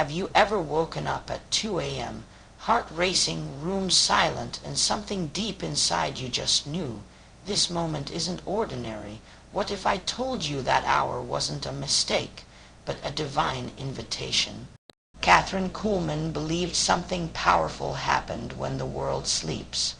Have you ever woken up at 2 a.m., heart racing, room silent, and something deep inside you just knew, this moment isn't ordinary? What if I told you that hour wasn't a mistake, but a divine invitation? Kathryn Kuhlman believed something powerful happened when the world sleeps,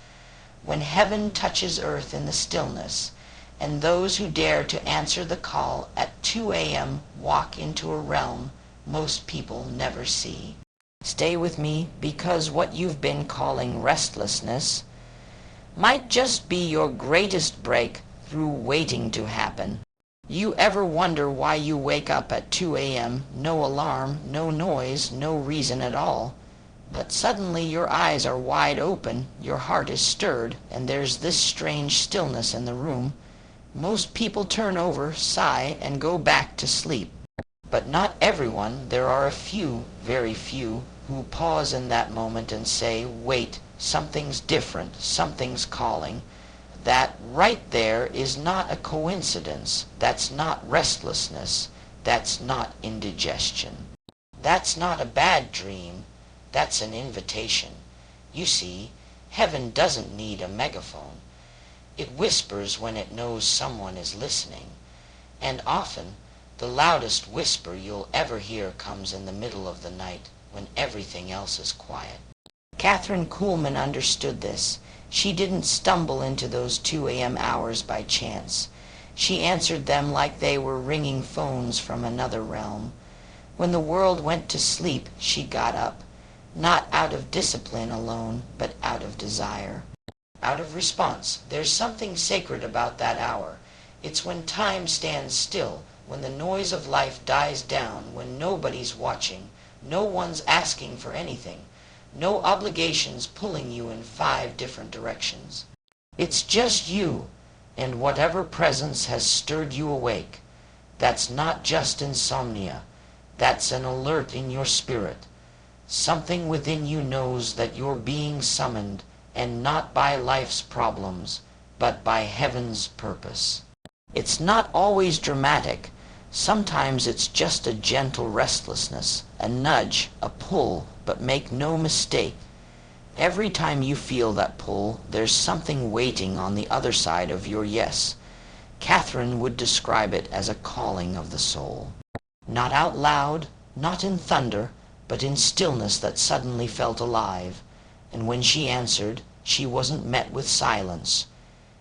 when heaven touches earth in the stillness, and those who dare to answer the call at 2 a.m. walk into a realm most people never see. Stay with me, because what you've been calling restlessness might just be your greatest break through waiting to happen. You ever wonder why you wake up at 2 a.m., no alarm, no noise, no reason at all, but suddenly your eyes are wide open, your heart is stirred, and there's this strange stillness in the room? Most people turn over, sigh, and go back to sleep. But not everyone. There are a few, very few, who pause in that moment and say, wait, something's different, something's calling. That right there is not a coincidence. That's not restlessness. That's not indigestion. That's not a bad dream. That's an invitation. You see, heaven doesn't need a megaphone. It whispers when it knows someone is listening. And often, the loudest whisper you'll ever hear comes in the middle of the night, when everything else is quiet. Kathryn Kuhlman understood this. She didn't stumble into those 2 a.m. hours by chance. She answered them like they were ringing phones from another realm. When the world went to sleep, she got up, not out of discipline alone, but out of desire, out of response. There's something sacred about that hour. It's when time stands still, when the noise of life dies down, when nobody's watching, no one's asking for anything, no obligations pulling you in 5 different directions. It's just you and whatever presence has stirred you awake. That's not just insomnia. That's an alert in your spirit. Something within you knows that you're being summoned, and not by life's problems, but by heaven's purpose. It's not always dramatic. Sometimes it's just a gentle restlessness, a nudge, a pull, but make no mistake. Every time you feel that pull, there's something waiting on the other side of your yes. Kathryn would describe it as a calling of the soul. Not out loud, not in thunder, but in stillness that suddenly felt alive. And when she answered, she wasn't met with silence.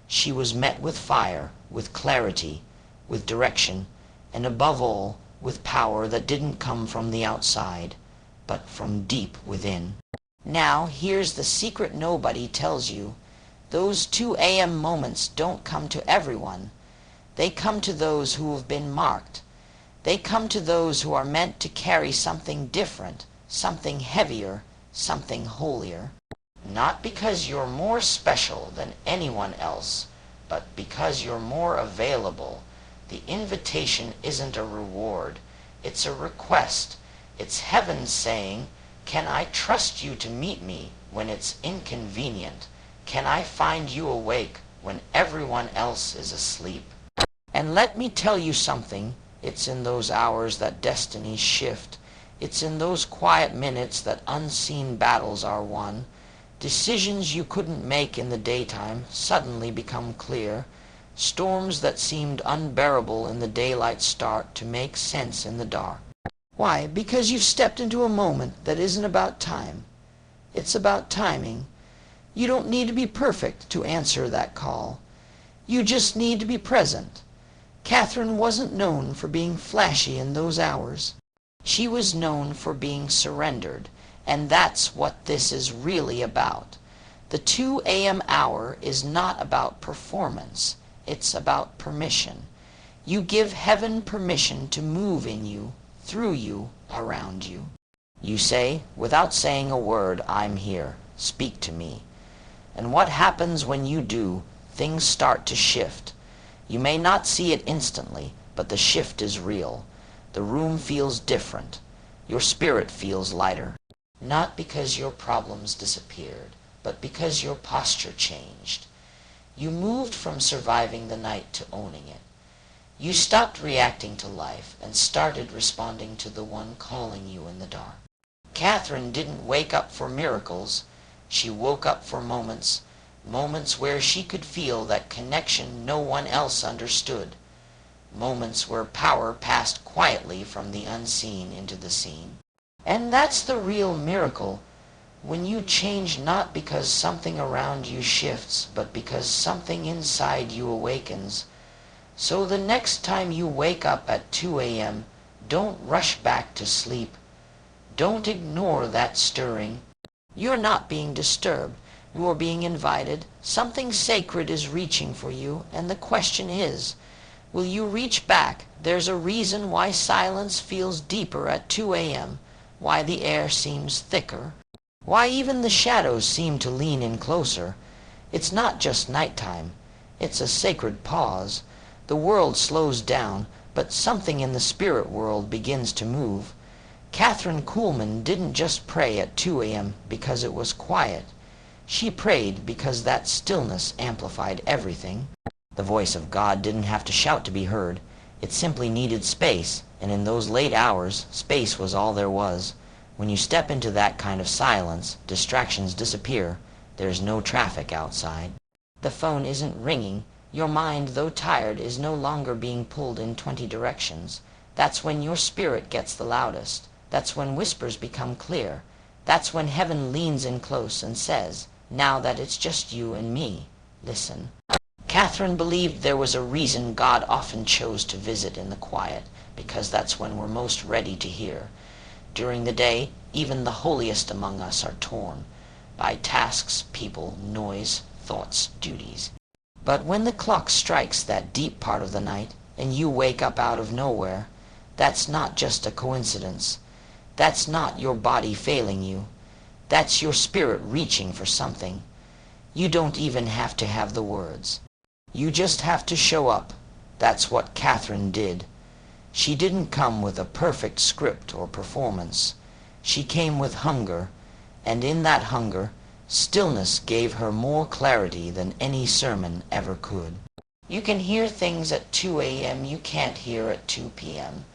She was met with fire, with clarity, with direction, and above all, with power that didn't come from the outside, but from deep within. Now, here's the secret nobody tells you. Those 2 a.m. moments don't come to everyone. They come to those who have been marked. They come to those who are meant to carry something different, something heavier, something holier. Not because you're more special than anyone else, but because you're more available. The invitation isn't a reward. It's a request. It's heaven saying, can I trust you to meet me when it's inconvenient? Can I find you awake when everyone else is asleep? And let me tell you something. It's in those hours that destinies shift. It's in those quiet minutes that unseen battles are won. Decisions you couldn't make in the daytime suddenly become clear. Storms that seemed unbearable in the daylight start to make sense in the dark. Why? Because you've stepped into a moment that isn't about time. It's about timing. You don't need to be perfect to answer that call. You just need to be present. Kathryn wasn't known for being flashy in those hours. She was known for being surrendered, and that's what this is really about. The 2 a.m. hour is not about performance. It's about permission. You give heaven permission to move in you, through you, around you. You say, without saying a word, I'm here. Speak to me. And what happens when you do? Things start to shift. You may not see it instantly, but the shift is real. The room feels different. Your spirit feels lighter. Not because your problems disappeared, but because your posture changed. You moved from surviving the night to owning it. You stopped reacting to life and started responding to the one calling you in the dark. Kathryn didn't wake up for miracles. She woke up for moments, moments where she could feel that connection no one else understood, moments where power passed quietly from the unseen into the seen. And that's the real miracle, when you change not because something around you shifts, but because something inside you awakens. So the next time you wake up at 2 a.m., don't rush back to sleep. Don't ignore that stirring. You're not being disturbed. You're being invited. Something sacred is reaching for you, and the question is, will you reach back? There's a reason why silence feels deeper at 2 a.m., why the air seems thicker, why even the shadows seem to lean in closer. It's not just nighttime. It's a sacred pause. The world slows down, but something in the spirit world begins to move. Kathryn Kuhlman didn't just pray at 2 a.m. because it was quiet. She prayed because that stillness amplified everything. The voice of God didn't have to shout to be heard. It simply needed space, and in those late hours, space was all there was. When you step into that kind of silence, distractions disappear. There's no traffic outside. The phone isn't ringing. Your mind, though tired, is no longer being pulled in 20 directions. That's when your spirit gets the loudest. That's when whispers become clear. That's when heaven leans in close and says, "Now that it's just you and me, listen." Kathryn believed there was a reason God often chose to visit in the quiet, because that's when we're most ready to hear. During the day, even the holiest among us are torn by tasks, people, noise, thoughts, duties. But when the clock strikes that deep part of the night, and you wake up out of nowhere, that's not just a coincidence. That's not your body failing you. That's your spirit reaching for something. You don't even have to have the words. You just have to show up. That's what Kathryn did. She didn't come with a perfect script or performance. She came with hunger, and in that hunger, stillness gave her more clarity than any sermon ever could. You can hear things at 2 a.m. you can't hear at 2 p.m.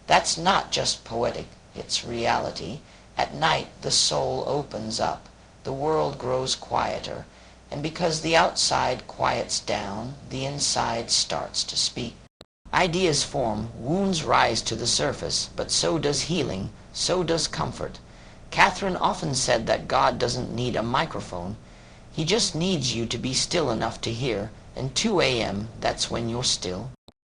That's not just poetic, it's reality. At night, the soul opens up. The world grows quieter. And because the outside quiets down, the inside starts to speak. Ideas form, wounds rise to the surface, but so does healing, so does comfort. Kathryn often said that God doesn't need a microphone. He just needs you to be still enough to hear, and 2 a.m., that's when you're still.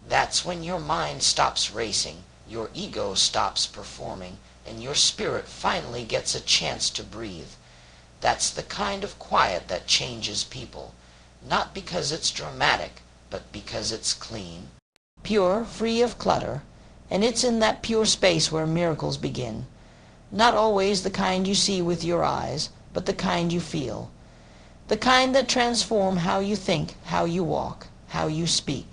That's when your mind stops racing, your ego stops performing, and your spirit finally gets a chance to breathe. That's the kind of quiet that changes people, not because it's dramatic, but because it's clean. Pure, free of clutter, and it's in that pure space where miracles begin. Not always the kind you see with your eyes, but the kind you feel. The kind that transform how you think, how you walk, how you speak.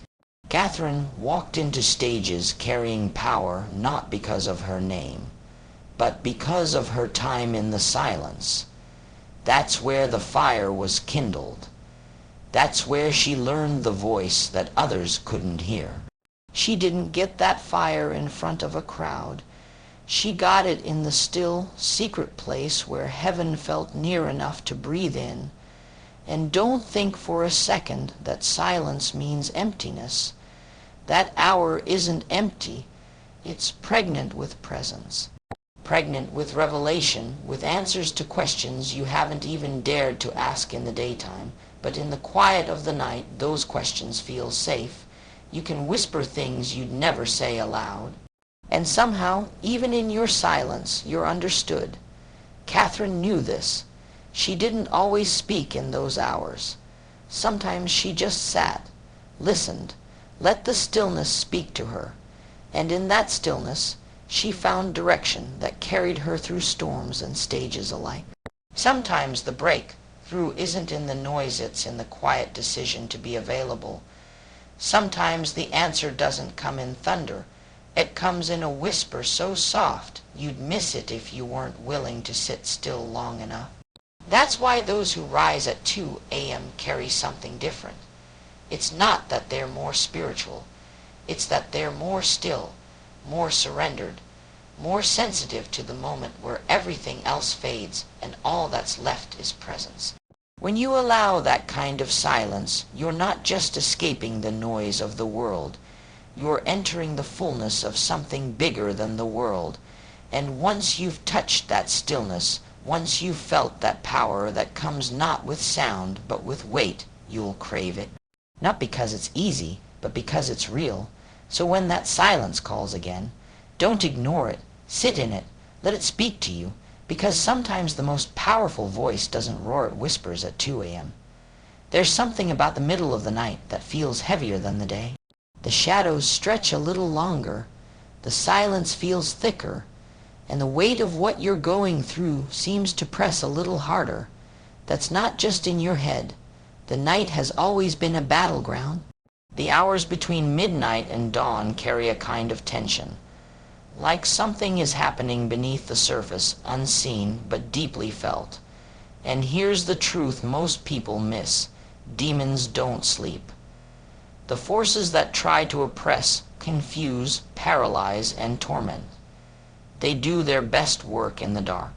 Kathryn walked into stages carrying power not because of her name, but because of her time in the silence. That's where the fire was kindled. That's where she learned the voice that others couldn't hear. She didn't get that fire in front of a crowd. She got it in the still, secret place where heaven felt near enough to breathe in. And don't think for a second that silence means emptiness. That hour isn't empty. It's pregnant with presence. Pregnant with revelation, with answers to questions you haven't even dared to ask in the daytime. But in the quiet of the night, those questions feel safe. You can whisper things you'd never say aloud. And somehow, even in your silence, you're understood. Kathryn knew this. She didn't always speak in those hours. Sometimes she just sat, listened, let the stillness speak to her. And in that stillness, she found direction that carried her through storms and stages alike. Sometimes the breakthrough isn't in the noise, it's in the quiet decision to be available. Sometimes the answer doesn't come in thunder. It comes in a whisper so soft you'd miss it if you weren't willing to sit still long enough. That's why those who rise at 2 a.m. carry something different. It's not that they're more spiritual. It's that they're more still, more surrendered, more sensitive to the moment where everything else fades and all that's left is presence. When you allow that kind of silence, you're not just escaping the noise of the world. You're entering the fullness of something bigger than the world. And once you've touched that stillness, once you've felt that power that comes not with sound but with weight, you'll crave it. Not because it's easy, but because it's real. So when that silence calls again, don't ignore it. Sit in it. Let it speak to you. Because sometimes the most powerful voice doesn't roar at whispers at 2 a.m. There's something about the middle of the night that feels heavier than the day. The shadows stretch a little longer. The silence feels thicker. And the weight of what you're going through seems to press a little harder. That's not just in your head. The night has always been a battleground. The hours between midnight and dawn carry a kind of tension. Like something is happening beneath the surface, unseen but deeply felt. And here's the truth most people miss. Demons don't sleep. The forces that try to oppress, confuse, paralyze, and torment. They do their best work in the dark.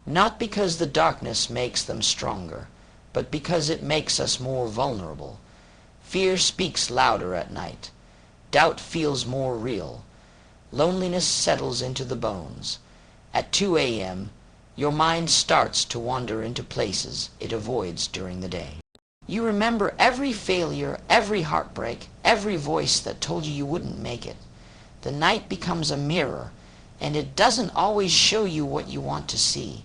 Not because the darkness makes them stronger, but because it makes us more vulnerable. Fear speaks louder at night. Doubt feels more real. Loneliness settles into the bones. At 2 a.m., your mind starts to wander into places it avoids during the day. You remember every failure, every heartbreak, every voice that told you wouldn't make it. The night becomes a mirror, and it doesn't always show you what you want to see.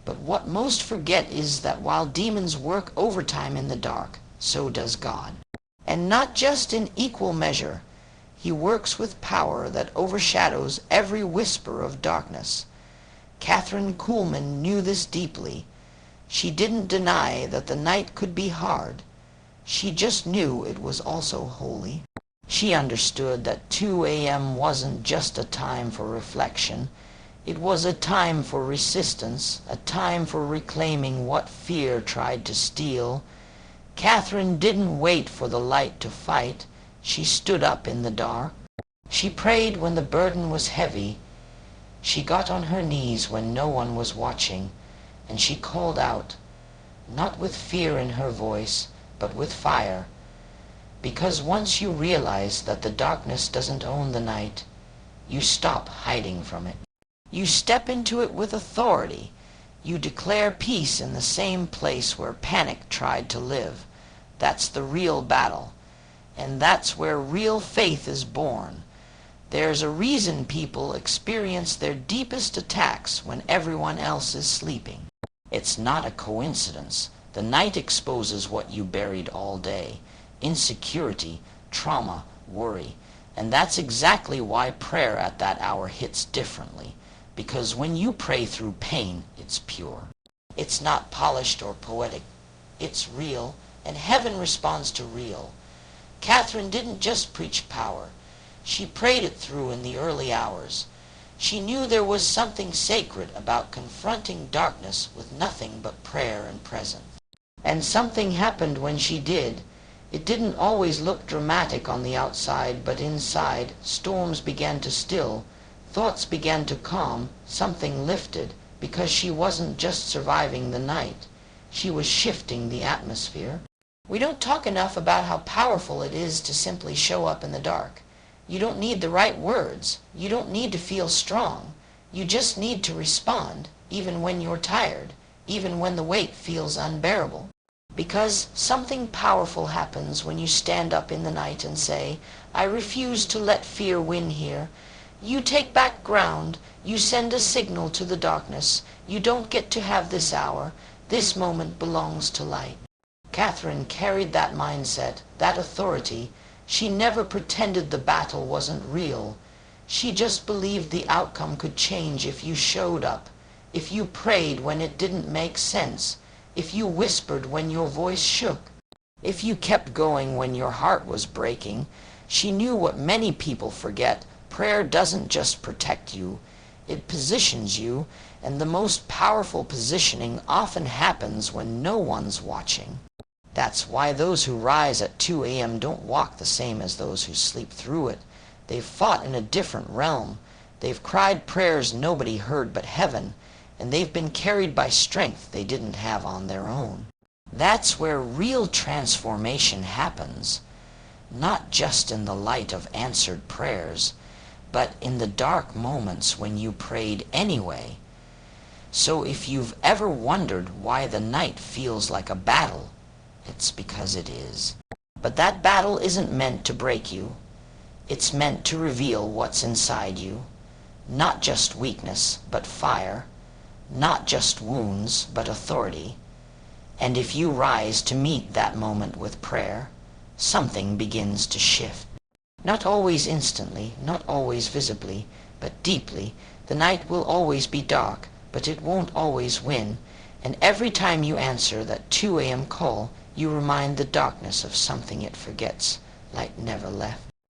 But what most forget is that while demons work overtime in the dark, so does God. And not just in equal measure. He works with power that overshadows every whisper of darkness. Kathryn Kuhlman knew this deeply. She didn't deny that the night could be hard. She just knew it was also holy. She understood that 2 a.m. wasn't just a time for reflection. It was a time for resistance, a time for reclaiming what fear tried to steal. Kathryn didn't wait for the light to fight. She stood up in the dark. She prayed when the burden was heavy. She got on her knees when no one was watching, and she called out, not with fear in her voice, but with fire. Because once you realize that the darkness doesn't own the night, you stop hiding from it. You step into it with authority. You declare peace in the same place where panic tried to live. That's the real battle. And that's where real faith is born. There's a reason people experience their deepest attacks when everyone else is sleeping. It's not a coincidence. The night exposes what you buried all day. Insecurity, trauma, worry. And that's exactly why prayer at that hour hits differently. Because when you pray through pain, it's pure. It's not polished or poetic. It's real, and heaven responds to real. Kathryn didn't just preach power. She prayed it through in the early hours. She knew there was something sacred about confronting darkness with nothing but prayer and presence. And something happened when she did. It didn't always look dramatic on the outside, but inside, storms began to still. Thoughts began to calm. Something lifted, because she wasn't just surviving the night. She was shifting the atmosphere. We don't talk enough about how powerful it is to simply show up in the dark. You don't need the right words. You don't need to feel strong. You just need to respond, even when you're tired, even when the weight feels unbearable. Because something powerful happens when you stand up in the night and say, I refuse to let fear win here. You take back ground. You send a signal to the darkness. You don't get to have this hour. This moment belongs to light. Kathryn carried that mindset, that authority. She never pretended the battle wasn't real. She just believed the outcome could change if you showed up, if you prayed when it didn't make sense, if you whispered when your voice shook, if you kept going when your heart was breaking. She knew what many people forget. Prayer doesn't just protect you, it positions you, and the most powerful positioning often happens when no one's watching. That's why those who rise at 2 a.m. don't walk the same as those who sleep through it. They've fought in a different realm. They've cried prayers nobody heard but heaven, and they've been carried by strength they didn't have on their own. That's where real transformation happens, not just in the light of answered prayers, but in the dark moments when you prayed anyway. So if you've ever wondered why the night feels like a battle, it's because it is. But that battle isn't meant to break you. It's meant to reveal what's inside you. Not just weakness, but fire. Not just wounds, but authority. And if you rise to meet that moment with prayer, something begins to shift. Not always instantly, not always visibly, but deeply. The night will always be dark, but it won't always win. And every time you answer that 2 a.m. call, you remind the darkness of something it forgets, like never left.